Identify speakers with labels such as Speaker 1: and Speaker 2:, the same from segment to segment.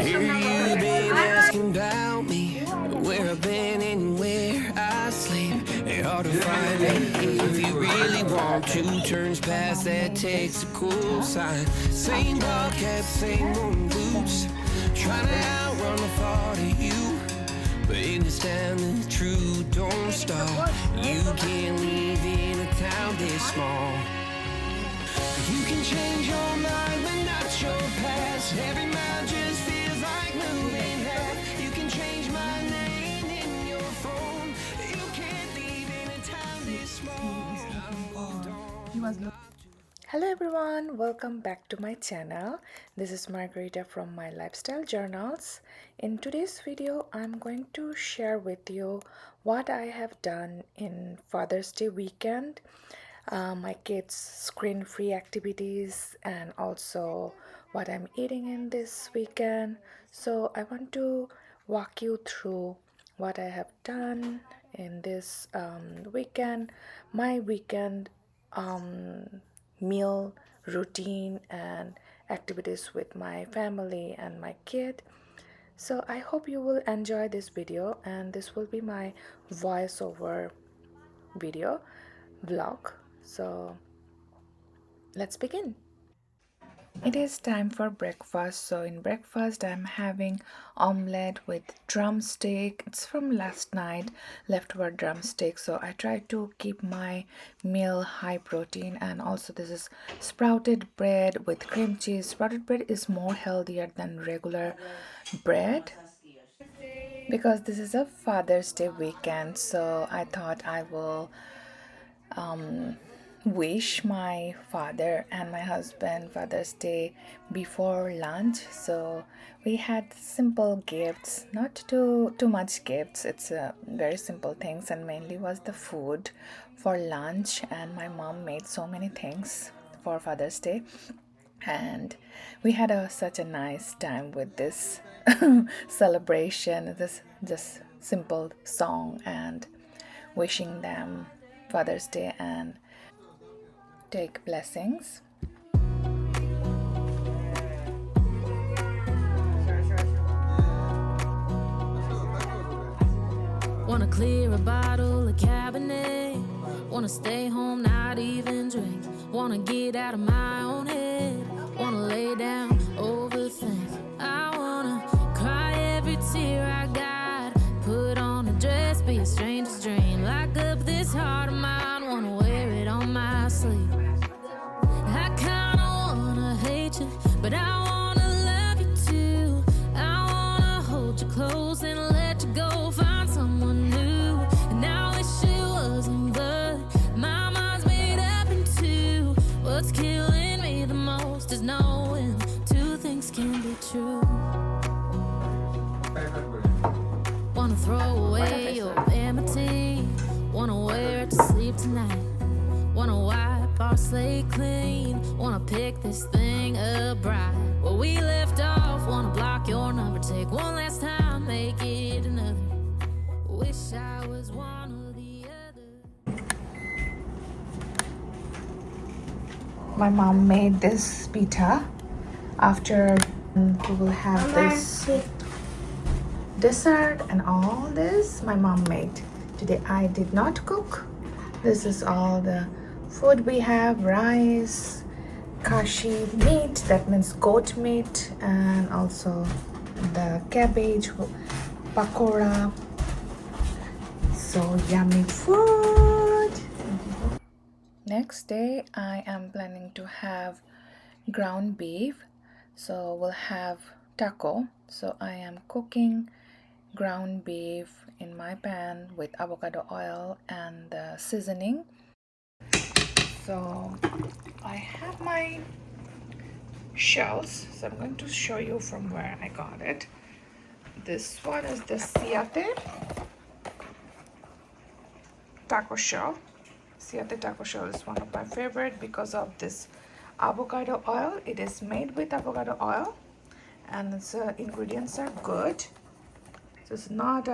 Speaker 1: Here you been asking about me, where I've been and where I sleep. It's hard to find me if you really want to. Turns past that takes a cool sign. Same ball cap, same old boots. Trying to outrun the thought of you. But in this town, the truth don't stop. You can't live in a town this small. You can change your mind, but not your past. Every mile just feels like moving half. You can change my name in your phone. You can't live in a town this small.
Speaker 2: Hello everyone, welcome back to my channel. This is Margarita from my lifestyle journals. In today's video I'm going to share with you what I have done in Father's Day weekend, my kids screen-free activities, and also what I'm eating in this weekend. So I want to walk you through what I have done in this weekend, my weekend meal routine and activities with my family and my kid. So I hope you will enjoy this video, and this will be my voiceover video vlog. So let's begin. It is time for breakfast. So in breakfast I'm having omelette with drumstick. It's from last night, leftover drumstick. So I try to keep my meal high protein. And also this is sprouted bread with cream cheese. Sprouted bread is more healthier than regular bread because this is a Father's Day weekend. So I thought I will wish my father and my husband Father's Day before lunch. So we had simple gifts, not too much gifts. It's very simple things, and mainly was the food for lunch. And my mom made so many things for Father's Day, and we had such a nice time with this celebration, this just simple song and wishing them Father's Day and take blessings.
Speaker 3: Wanna clear a bottle of Cabernet. Wanna stay home, not even drink. Wanna get out of my own head. Wanna lay down, overthink. I wanna cry every tear I got. Put on a dress, be a stranger's dream. Lock up this heart of mine, wanna wear it on my sleeve. I kinda wanna hate you, but I wanna love you too. I wanna hold you close and let you go, find someone new. And I wish it wasn't, but my mind's made up in two. What's killing me the most is knowing two things can be true. Wanna throw away your vanity. Wanna wear it to sleep tonight. Wanna wipe our slate clean. Wanna pick this thing up right where we left off. Wanna block your number, take one last time, make it another. Wish I was one or the other.
Speaker 2: My mom made this pita. After we will have this dessert and all this my mom made. Today I did not cook. This is all the food we have: rice, kashi meat, that means goat meat, and also the cabbage pakora. So yummy food. Next day I am planning to have ground beef, so we'll have taco. So I am cooking ground beef in my pan with avocado oil and the seasoning. So I have my shells, so I'm going to show you from where I got it. This one is the Siate taco shell. Siate taco shell is one of my favorite because of this avocado oil. It is made with avocado oil, and its ingredients are good. So it's not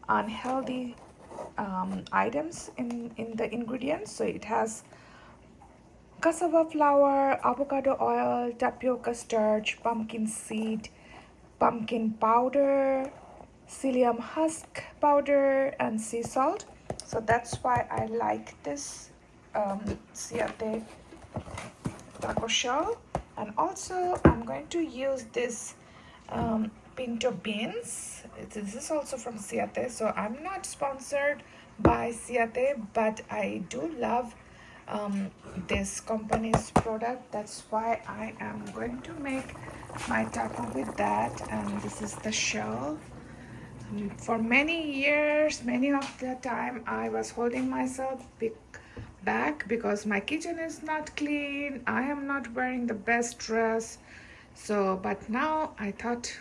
Speaker 2: unhealthy items in the ingredients. So it has cassava flour, avocado oil, tapioca starch, pumpkin seed, pumpkin powder, psyllium husk powder, and sea salt. So that's why I like this siate taco shell. And also I'm going to use this pinto beans. This is also from Siate, so I'm not sponsored by Siate, but I do love this company's product. That's why I am going to make my taco with that. And this is the shell. For many years, many of the time, I was holding myself back because my kitchen is not clean. I am not wearing the best dress. So, but now I thought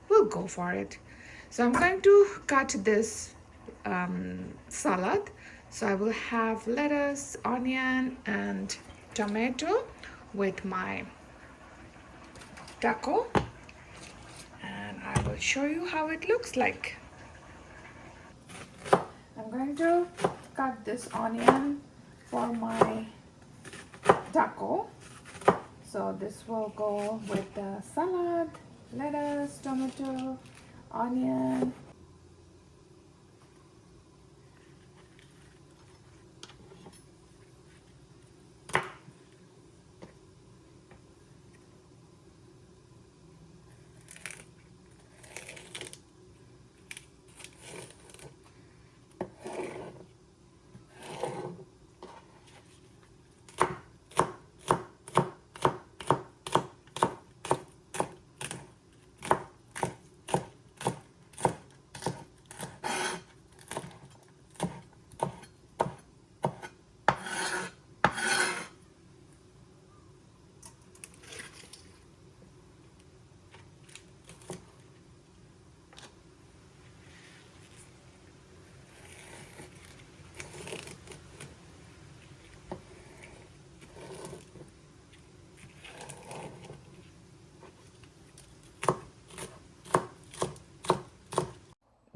Speaker 2: we'll go for it. So I'm going to cut this salad. So I will have lettuce, onion, and tomato with my taco. And I will show you how it looks like. I'm going to cut this onion for my taco. So this will go with the salad, lettuce, tomato, onion.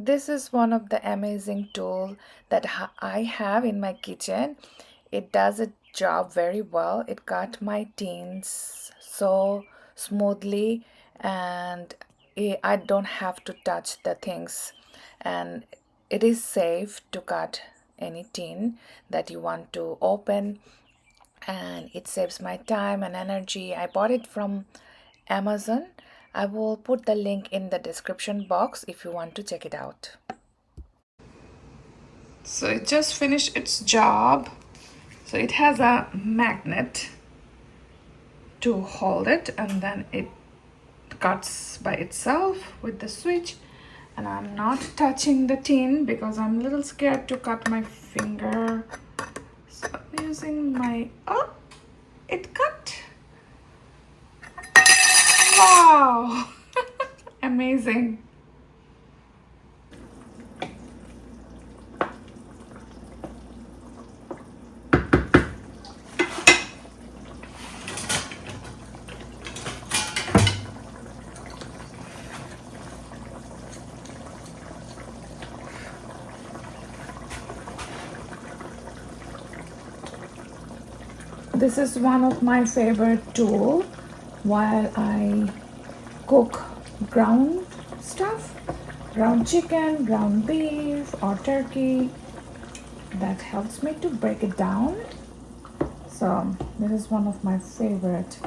Speaker 2: This is one of the amazing tool that I have in my kitchen. It does a job very well. It cut my tins so smoothly, and I don't have to touch the things, and it is safe to cut any tin that you want to open, and it saves my time and energy. I bought it from Amazon. I will put the link in the description box if you want to check it out. So it just finished its job. So it has a magnet to hold it, and then it cuts by itself with the switch. And I'm not touching the tin because I'm a little scared to cut my finger. So I'm using my, oh, it cut. Wow, amazing. This is one of my favorite tools while I cook ground stuff, ground chicken, ground beef, or turkey. That helps me to break it down. So this is one of my favorite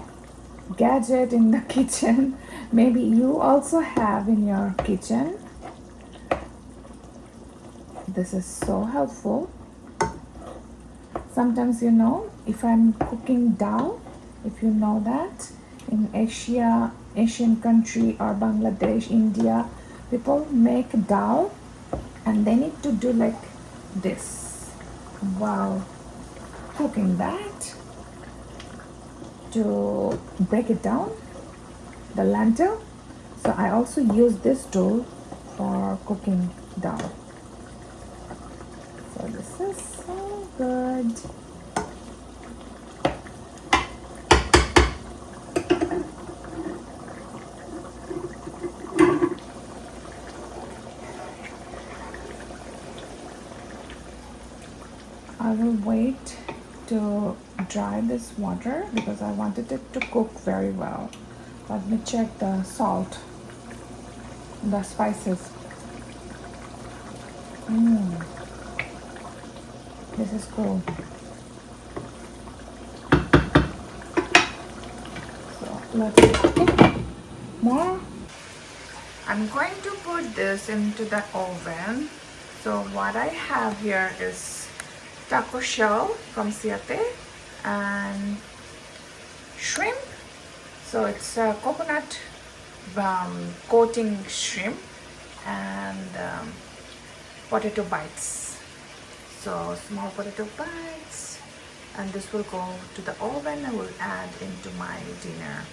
Speaker 2: gadget in the kitchen. Maybe you also have in your kitchen. This is so helpful. Sometimes, you know, if I'm cooking dal, if you know that, in Asian country or Bangladesh, India, people make dal and they need to do like this while cooking that to break it down, the lentil. So I also use this tool for cooking dal. So this is so good. I will wait to dry this water because I wanted it to cook very well. Let me check the salt. the spices. This is cool. So let's cook more. I'm going to put this into the oven. So what I have here is taco shell from Siete and shrimp. So it's a coconut coating shrimp and potato bites. So small potato bites, and this will go to the oven and will add into my dinner.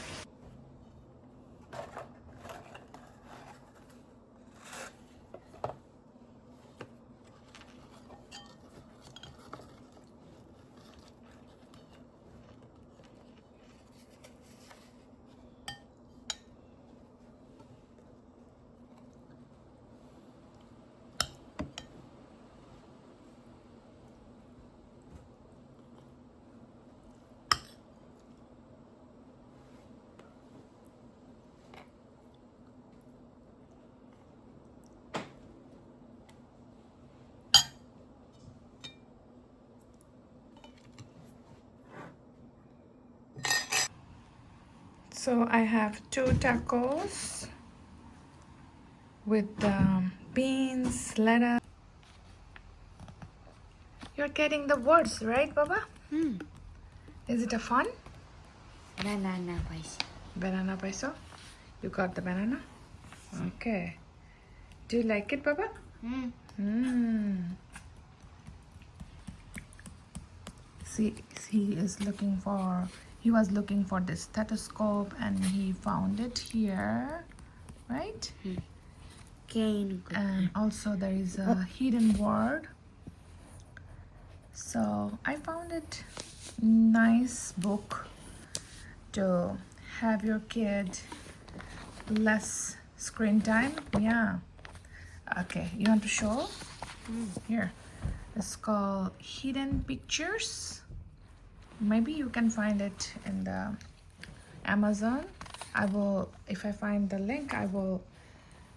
Speaker 2: So I have 2 tacos with beans, lettuce. You're getting the words right, Baba? Is it a fun?
Speaker 4: Banana rice.
Speaker 2: Banana paiso? You got the banana? Okay. Do you like it, Baba? See, he was looking for this stethoscope and he found it here, right? And also there is a hidden word. So I found it nice book to have your kid less screen time. Yeah. Okay, you want to show? Here. It's called Hidden Pictures. Maybe you can find it in the Amazon. I will, if I find the link, I will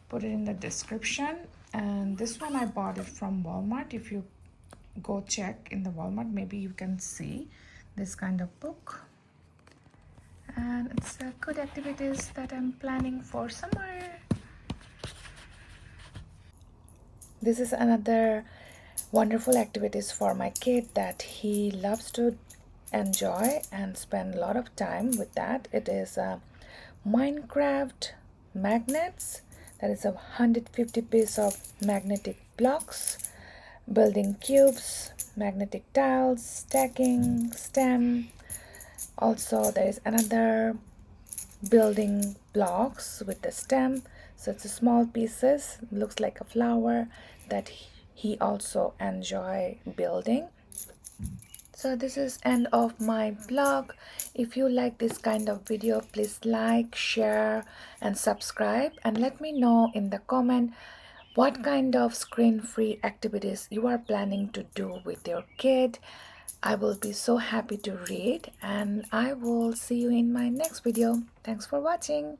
Speaker 2: put it in the description. And this one I bought it from Walmart. If you go check in the Walmart, maybe you can see this kind of book. And it's a good activities that I'm planning for summer. This is another wonderful activities for my kid that he loves to enjoy and spend a lot of time with that. It is Minecraft magnets. That is 150 pieces of magnetic blocks, building cubes, magnetic tiles, stacking, stem. Also there is another building blocks with the stem. So it's a small pieces, looks like a flower that he also enjoy building. So this is end of my vlog. If you like this kind of video, please like, share and subscribe, and let me know in the comment what kind of screen-free activities you are planning to do with your kid. I will be so happy to read, and I will see you in my next video. Thanks for watching.